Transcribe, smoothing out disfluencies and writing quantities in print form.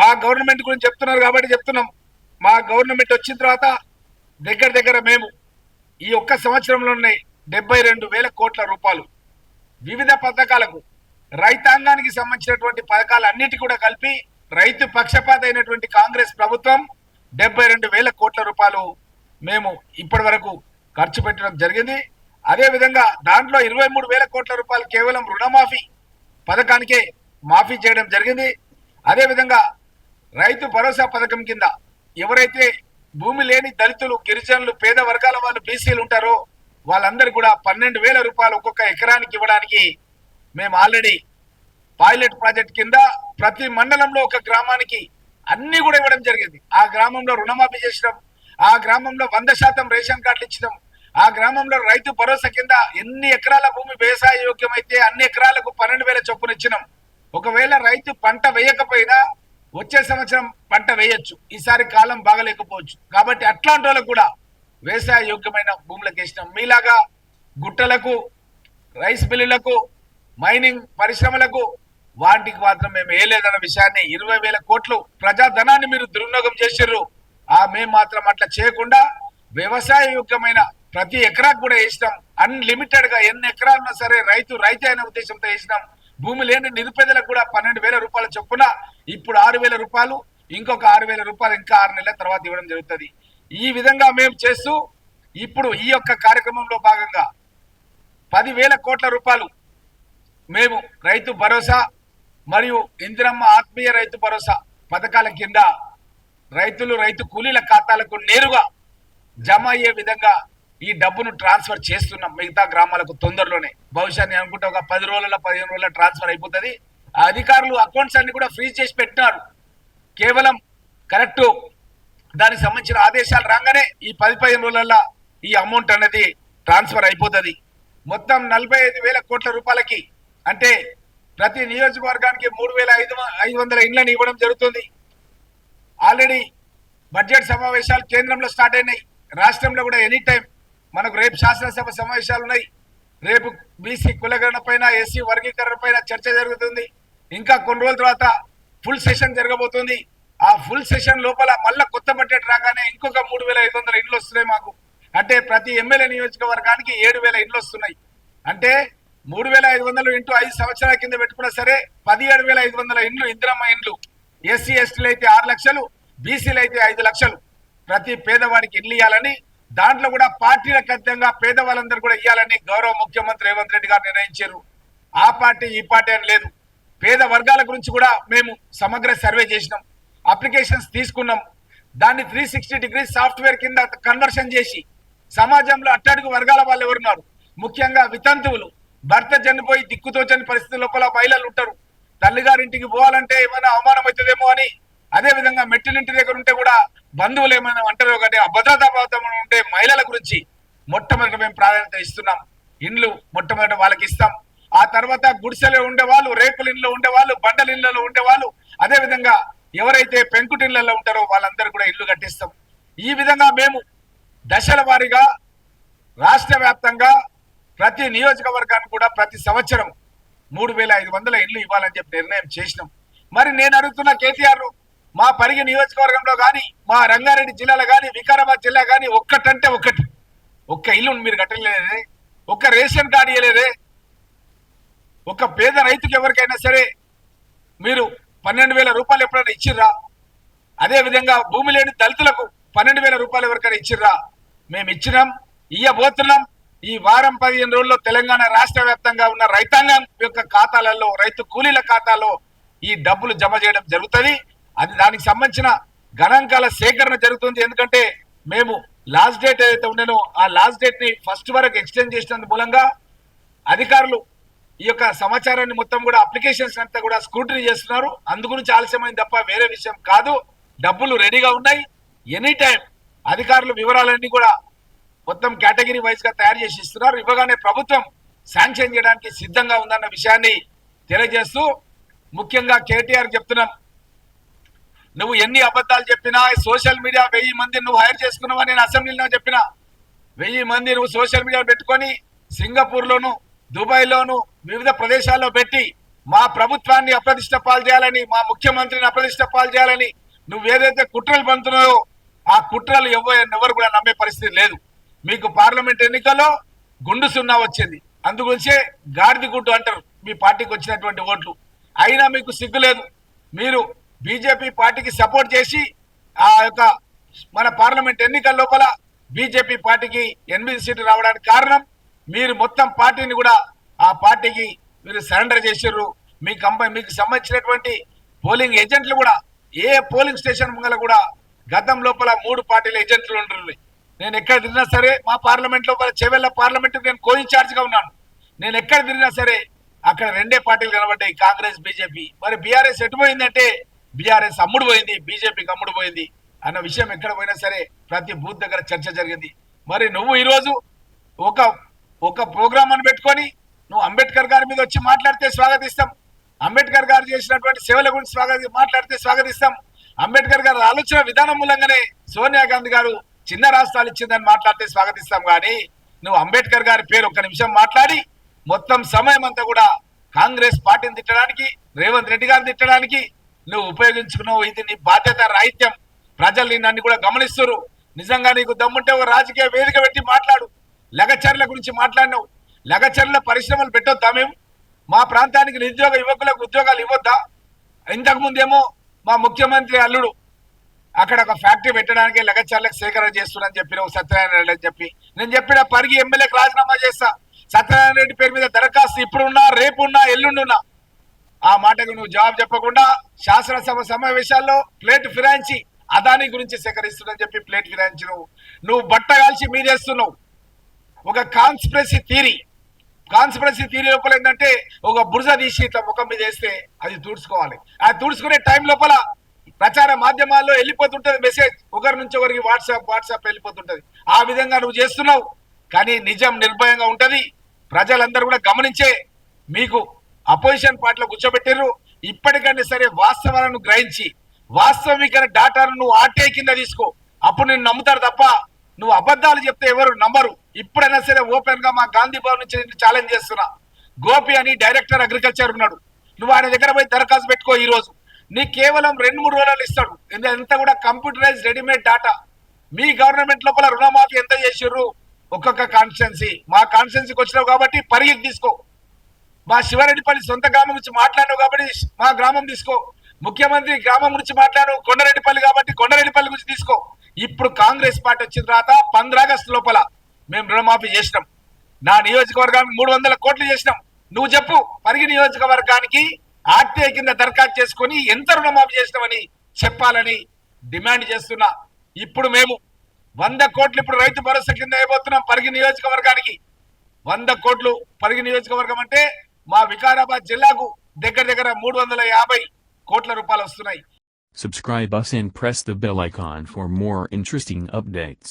మా గవర్నమెంట్ గురించి చెప్తున్నారు కాబట్టి చెప్తున్నాం. మా గవర్నమెంట్ వచ్చిన తర్వాత దగ్గర దగ్గర మేము ఈ ఒక్క సంవత్సరంలోనే 72,000 కోట్ల రూపాయలు వివిధ పథకాలకు, రైతాంగానికి సంబంధించినటువంటి పథకాలన్నిటి కూడా కలిపి రైతు పక్షపాత అయినటువంటి కాంగ్రెస్ ప్రభుత్వం 72,000 కోట్ల రూపాయలు మేము ఇప్పటి వరకు ఖర్చు పెట్టడం జరిగింది. అదేవిధంగా దాంట్లో 23,000 కోట్ల రూపాయలు కేవలం రుణమాఫీ పథకానికే మాఫీ చేయడం జరిగింది. అదేవిధంగా రైతు భరోసా పథకం కింద ఎవరైతే భూమి లేని దళితులు, గిరిజనులు, పేద వర్గాల వాళ్ళు, బీసీలు ఉంటారో వాళ్ళందరూ కూడా 12,000 రూపాయలు ఒక్కొక్క ఎకరానికి ఇవ్వడానికి మేము ఆల్రెడీ పైలట్ ప్రాజెక్ట్ కింద ప్రతి మండలంలో ఒక గ్రామానికి అన్ని కూడా ఇవ్వడం జరిగింది. ఆ గ్రామంలో రుణమాఫీ చేసినాం, ఆ గ్రామంలో 100% రేషన్ కార్డులు ఇచ్చినాం, ఆ గ్రామంలో రైతు భరోసా కింద ఎన్ని ఎకరాల భూమి వ్యవసాయ యోగ్యమైతే అన్ని ఎకరాలకు 12,000 చొప్పున ఇచ్చినాం. ఒకవేళ రైతు పంట వేయకపోయినా వచ్చే సంవత్సరం పంట వేయొచ్చు, ఈసారి కాలం బాగలేకపోవచ్చు. కాబట్టి అట్లాంటి వాళ్ళకు కూడా వ్యవసాయ యోగ్యమైన భూములకు వేసినాం. మీలాగా గుట్టలకు, రైస్ మిల్లులకు, మైనింగ్ పరిశ్రమలకు వాటికి మాత్రం మేము వేయలేదన్న విషయాన్ని 20,000 కోట్లు ప్రజాధనాన్ని మీరు దుర్వినియోగం చేసిర్రు. మేము మాత్రం అట్లా చేయకుండా వ్యవసాయ యోగ్యమైన ప్రతి ఎకరాకు కూడా వేసినాం. అన్లిమిటెడ్ గా ఎన్ని ఎకరాలున్నా సరే రైతే అనే ఉద్దేశంతో వేసినాం. భూమి లేని నిరుపేదలకు కూడా 12,000 రూపాయల చొప్పున ఇప్పుడు 6,000 రూపాయలు, ఇంకొక 6,000 రూపాయలు ఇంకా 6 నెలల తర్వాత ఇవ్వడం జరుగుతుంది. ఈ విధంగా మేము చేస్తూ ఇప్పుడు ఈ యొక్క కార్యక్రమంలో భాగంగా 10,000 కోట్ల రూపాయలు మేము రైతు భరోసా మరియు ఇందిరమ్మ ఆత్మీయ రైతు భరోసా పథకాల కింద రైతు కూలీల ఖాతాలకు నేరుగా జమ అయ్యే విధంగా ఈ డబ్బును ట్రాన్స్ఫర్ చేస్తున్నాం మిగతా గ్రామాలకు తొందరలోనే. బహుశా నేను అనుకుంటే ఒక 10 రోజుల 15 రోజుల ట్రాన్స్ఫర్ అయిపోతుంది. ఆ అధికారులు అకౌంట్స్ అన్ని కూడా ఫ్రీజ్ చేసి పెట్టినారు. కేవలం కరెక్ట్ దానికి సంబంధించిన ఆదేశాలు రాగానే ఈ 10-15 రోజులలో ఈ అమౌంట్ అనేది ట్రాన్స్ఫర్ అయిపోతుంది. మొత్తం 45,000 కోట్ల రూపాయలకి, అంటే ప్రతి నియోజకవర్గానికి 3,500 ఇండ్లను ఇవ్వడం జరుగుతుంది. ఆల్రెడీ బడ్జెట్ సమావేశాలు కేంద్రంలో స్టార్ట్ అయినాయి, రాష్ట్రంలో కూడా ఎనీ టైం మనకు రేపు శాసనసభ సమావేశాలు ఉన్నాయి. రేపు బీసీ కులగణన పైన, ఎస్సీ వర్గీకరణ పైన చర్చ జరుగుతుంది. ఇంకా కొన్ని రోజుల తర్వాత ఫుల్ సెషన్ జరగబోతుంది. ఆ ఫుల్ సెషన్ లోపల మళ్ళా కొత్త బడ్జెట్ రాగానే ఇంకొక 3,500 ఇండ్లు వస్తున్నాయి మాకు. అంటే ప్రతి ఎమ్మెల్యే నియోజకవర్గానికి 7,000 ఇండ్లు వస్తున్నాయి. అంటే 3,500 ఇంటూ 5 సంవత్సరాల కింద పెట్టుకున్నా సరే 17,500 ఇండ్లు ఇందిరమ్మ ఇండ్లు. ఎస్సీ ఎస్టీలు అయితే 6 లక్షలు, బీసీలు అయితే 5 లక్షలు ప్రతి పేదవాడికి ఇల్లు ఇవ్వాలని, దాంట్లో కూడా పార్టీలకు అతీతంగా పేదవాళ్ళందరూ కూడా ఇవ్వాలని గౌరవ ముఖ్యమంత్రి రేవంత్ రెడ్డి గారు నిర్ణయించారు. ఆ పార్టీ ఈ పార్టీ అని లేదు, పేద వర్గాల గురించి కూడా మేము సమగ్ర సర్వే చేసినాం, అప్లికేషన్స్ తీసుకున్నాం. దాన్ని 360 డిగ్రీస్ సాఫ్ట్వేర్ కింద కన్వర్షన్ చేసి సమాజంలో అట్టడుగు వర్గాల వాళ్ళు ఎవరున్నారు, ముఖ్యంగా వితంతువులు, భర్త చనిపోయి దిక్కుతోచని పరిస్థితి లోపల మహిళలు ఉంటారు. తల్లిగారింటికి పోవాలంటే ఏమైనా అవమానం అవుతుందేమో అని, అదే విధంగా మెట్టినింటి దగ్గర ఉంటే కూడా బంధువులు ఏమైనా అంటారు కానీ అభద్రతా భావం ఉంటే మహిళల గురించి మొట్టమొదటి మేము ప్రాధాన్యత ఇస్తున్నాం. ఇండ్లు మొట్టమొదటి వాళ్ళకి ఇస్తాం. ఆ తర్వాత గుడిసెలో ఉండేవాళ్ళు, రేకుల ఇంట్లో ఉండేవాళ్ళు, బండల ఇళ్లలో ఉండేవాళ్ళు, అదే విధంగా ఎవరైతే పెంకుటిళ్లలో ఉంటారో వాళ్ళందరూ కూడా ఇల్లు కట్టిస్తాం. ఈ విధంగా మేము దశల వారీగా రాష్ట్ర వ్యాప్తంగా ప్రతి నియోజకవర్గానికి కూడా ప్రతి సంవత్సరం 3,500 ఇండ్లు ఇవ్వాలని చెప్పి నిర్ణయం చేసినాం. మరి నేను అడుగుతున్న కేటీఆర్, మా పరిగి నియోజకవర్గంలో కానీ, మా రంగారెడ్డి జిల్లాలో కానీ, వికారాబాద్ జిల్లా కానీ ఒక్కటంటే ఒక్క ఇల్లు మీరు కట్టలేదే, ఒక్క రేషన్ కార్డు ఇవ్వలేదే, ఒక పేద రైతుకి ఎవరికైనా సరే మీరు 12,000 రూపాయలు ఎప్పుడైనా ఇచ్చిర్రా? అదే విధంగా భూమి లేని దళితులకు 12,000 రూపాయలు ఎవరికైనా ఇచ్చిర్రా? మేము ఇచ్చినాం, ఇయ్యబోతున్నాం. ఈ వారం 15 రోజుల్లో తెలంగాణ రాష్ట్ర వ్యాప్తంగా ఉన్న రైతాంగం యొక్క ఖాతాలలో, రైతు కూలీల ఖాతాలో ఈ డబ్బులు జమ చేయడం జరుగుతుంది. అది దానికి సంబంధించిన గణాంకాల సేకరణ జరుగుతుంది. ఎందుకంటే మేము లాస్ట్ డేట్ ఏదైతే ఉండేనో ఆ లాస్ట్ డేట్ ని ఫస్ట్ వరకు ఎక్స్టెండ్ చేసినందు మూలంగా అధికారులు ఈ యొక్క సమాచారాన్ని మొత్తం కూడా అప్లికేషన్స్ అంతా కూడా స్క్రూటినీ చేస్తున్నారు. అందుగురించి ఆలస్యమైంది తప్ప వేరే విషయం కాదు. డబ్బులు రెడీగా ఉన్నాయి. ఎనీ టైం అధికారులు వివరాలన్నీ కూడా మొత్తం కేటగిరీ వైజ్ గా తయారు చేసి ఇస్తున్నారు. ఇవ్వగానే ప్రభుత్వం శాంక్షన్ చేయడానికి సిద్ధంగా ఉందన్న విషయాన్ని తెలియజేస్తూ, ముఖ్యంగా కేటీఆర్ చెప్తున్నాం, నువ్వు ఎన్ని అబద్ధాలు చెప్పినా సోషల్ మీడియా 1000 మంది నువ్వు హైర్ చేసుకున్నావా? నేను అసెంబ్లీలో చెప్పినా 1000 మంది నువ్వు సోషల్ మీడియా పెట్టుకొని సింగపూర్ లోను, దుబాయ్ లోను, వివిధ ప్రదేశాల్లో పెట్టి మా ప్రభుత్వాన్ని అప్రతిష్ట పాలు చేయాలని, మా ముఖ్యమంత్రిని అప్రతిష్ట పాలు చేయాలని నువ్వేదైతే కుట్రలు పండుతున్నాయో ఆ కుట్రలు ఎవరు కూడా నమ్మే పరిస్థితి లేదు. మీకు పార్లమెంట్ ఎన్నికల్లో గుండు సున్నా వచ్చింది, అందుగురించే గాడిద గుడ్డు అంటారు మీ పార్టీకి వచ్చినటువంటి ఓట్లు. అయినా మీకు సిగ్గు లేదు. మీరు బీజేపీ పార్టీకి సపోర్ట్ చేసి ఆ యొక్క మన పార్లమెంట్ ఎన్నికల లోపల బీజేపీ పార్టీకి 8 సీట్లు రావడానికి కారణం మీరు మొత్తం పార్టీని కూడా ఆ పార్టీకి మీరు సరెండర్ చేసారు. మీకు సంబంధించినటువంటి పోలింగ్ ఏజెంట్లు కూడా ఏ పోలింగ్ స్టేషన్ ముంగల కూడా గతం లోపల 3 పార్టీల ఏజెంట్లు ఉంటున్నాయి. నేను ఎక్కడ తిరిగినా సరే మా పార్లమెంట్ లోపల చేవెళ్ళ పార్లమెంట్ నేను కో ఇన్ఛార్జ్ గా ఉన్నాను. నేను ఎక్కడ తిరిగినా సరే అక్కడ 2 పార్టీలు కనబడ్డాయి, కాంగ్రెస్ బీజేపీ. మరి బీఆర్ఎస్ ఎటు పోయిందంటే బీఆర్ఎస్ అమ్ముడు పోయింది, బీజేపీకి అమ్ముడు పోయింది అన్న విషయం ఎక్కడ పోయినా సరే ప్రతి బూత్ దగ్గర చర్చ జరిగింది. మరి నువ్వు ఈరోజు ఒక ప్రోగ్రామ్ అని పెట్టుకొని నువ్వు అంబేద్కర్ గారి మీద వచ్చి మాట్లాడితే స్వాగతిస్తాం, అంబేద్కర్ గారు చేసినటువంటి సేవల గురించి మాట్లాడితే స్వాగతిస్తాం. అంబేద్కర్ గారు ఆలోచన విధానం మూలంగానే సోనియా గాంధీ గారు చిన్న రాష్ట్రాలు ఇచ్చిందని మాట్లాడితే స్వాగతిస్తాం. కానీ నువ్వు అంబేద్కర్ గారి పేరు ఒక్క నిమిషం మాట్లాడి మొత్తం సమయం అంతా కూడా కాంగ్రెస్ పార్టీని తిట్టడానికి, రేవంత్ రెడ్డి గారిని తిట్టడానికి నువ్వు ఉపయోగించుకున్నావు. ఇది నీ బాధ్యత రాహిత్యం. ప్రజలు నిన్ను కూడా గమనిస్తారు. నిజంగా నీకు దమ్ముంటే ఒక రాజకీయ వేదిక పెట్టి మాట్లాడు. లగచర్ల గురించి మాట్లాడినావు. లగచర్ల పరిశ్రమలు పెట్టొద్దా? మేము మా ప్రాంతానికి నిరుద్యోగ యువకులకు ఉద్యోగాలు ఇవ్వద్దా? ఇంతకు ముందేమో మా ముఖ్యమంత్రి అల్లుడు అక్కడ ఒక ఫ్యాక్టరీ పెట్టడానికి లగచర్లకు సేకరణ చేస్తున్నారని చెప్పిన సత్యనారాయణ రెడ్డి అని చెప్పి నేను చెప్పిన పరిగి ఎమ్మెల్యేకి రాజీనామా చేస్తా. సత్యనారాయణ రెడ్డి పేరు మీద దరఖాస్తు ఇప్పుడున్నా, రేపున్నా, ఎల్లుండున్నా. ఆ మాటకు నువ్వు జవాబు చెప్పకుండా శాసనసభ సమావేశాల్లో ప్లేట్ ఫిరాయించి అదాని గురించి సేకరిస్తుందని చెప్పి ప్లేట్ ఫిరాయించి నువ్వు బట్ట కాల్చి మీదేస్తున్నావు. ఒక కాన్స్పిరసీ థియరీ లోపల ఏంటంటే ఒక బురద తీసి ఇట్లా ముఖం మీద వేస్తే అది తుడుచుకోవాలి. ఆ తుడుచుకునే టైం లోపల ప్రచార మాధ్యమాల్లో వెళ్ళిపోతుంటది మెసేజ్, ఒకరి నుంచి ఒకరికి వాట్సాప్ వెళ్ళిపోతుంటది. ఆ విధంగా నువ్వు చేస్తున్నావు. కానీ నిజం నిర్భయంగా ఉంటది. ప్రజలందరూ కూడా గమనించే మీకు అపోజిషన్ పార్టీలో కూర్చోబెట్టారు. ఇప్పటికంటే సరే వాస్తవాలను గ్రహించి వాస్తవిక డాటాను నువ్వు ఆర్టీఐ కింద తీసుకో. అప్పుడు నేను నమ్ముతారు తప్ప నువ్వు అబద్ధాలు చెప్తే ఎవరు నమ్మరు. ఇప్పుడైనా సరే ఓపెన్ గా మా గాంధీ భవన్ నుంచి ఛాలెంజ్ చేస్తున్నా. గోపి అని డైరెక్టర్ అగ్రికల్చర్ ఉన్నాడు, నువ్వు ఆయన దగ్గర పోయి దరఖాస్తు పెట్టుకో. ఈ రోజు నీ కేవలం 2-3 రోజులు ఇస్తాడు. ఎంత కూడా కంప్యూటరైజ్ రెడీమేడ్ డాటా. మీ గవర్నమెంట్ లోపల రుణమాఫీ ఎంత చేసిర్రు ఒక్కొక్క కాన్స్టిట్యున్సీ. మా కాన్స్టిట్యున్సీకి వచ్చినావు కాబట్టి పరిగికి తీసుకో. మా శివరెడ్డిపల్లి సొంత గ్రామం గురించి మాట్లాడినావు కాబట్టి మా గ్రామం తీసుకో. ముఖ్యమంత్రి గ్రామం గురించి మాట్లాడు కొండరెడ్డిపల్లి కాబట్టి కొండరెడ్డిపల్లి గురించి తీసుకో. ఇప్పుడు కాంగ్రెస్ పార్టీ వచ్చిన తర్వాత 15 ఆగస్టు లోపల మేము రుణమాఫీ చేసినాం. నా నియోజకవర్గానికి 300 కోట్లు చేసినాం. నువ్వు చెప్పు, పరిగి నియోజకవర్గానికి ఆర్టీఐ కింద దరఖాస్తు చేసుకుని ఎంత రుణమాఫీ చేసినామని చెప్పాలని డిమాండ్ చేస్తున్నా. ఇప్పుడు మేము 100 కోట్లు ఇప్పుడు రైతు భరోసా కింద అయిపోతున్నాం పరిగి నియోజకవర్గానికి. 100 కోట్లు పరిగి నియోజకవర్గం అంటే మా వికారాబాద్ జిల్లాకు దగ్గర 350 కోట్ల రూపాయలు వస్తున్నాయి. Subscribe us and press the bell icon for more interesting updates.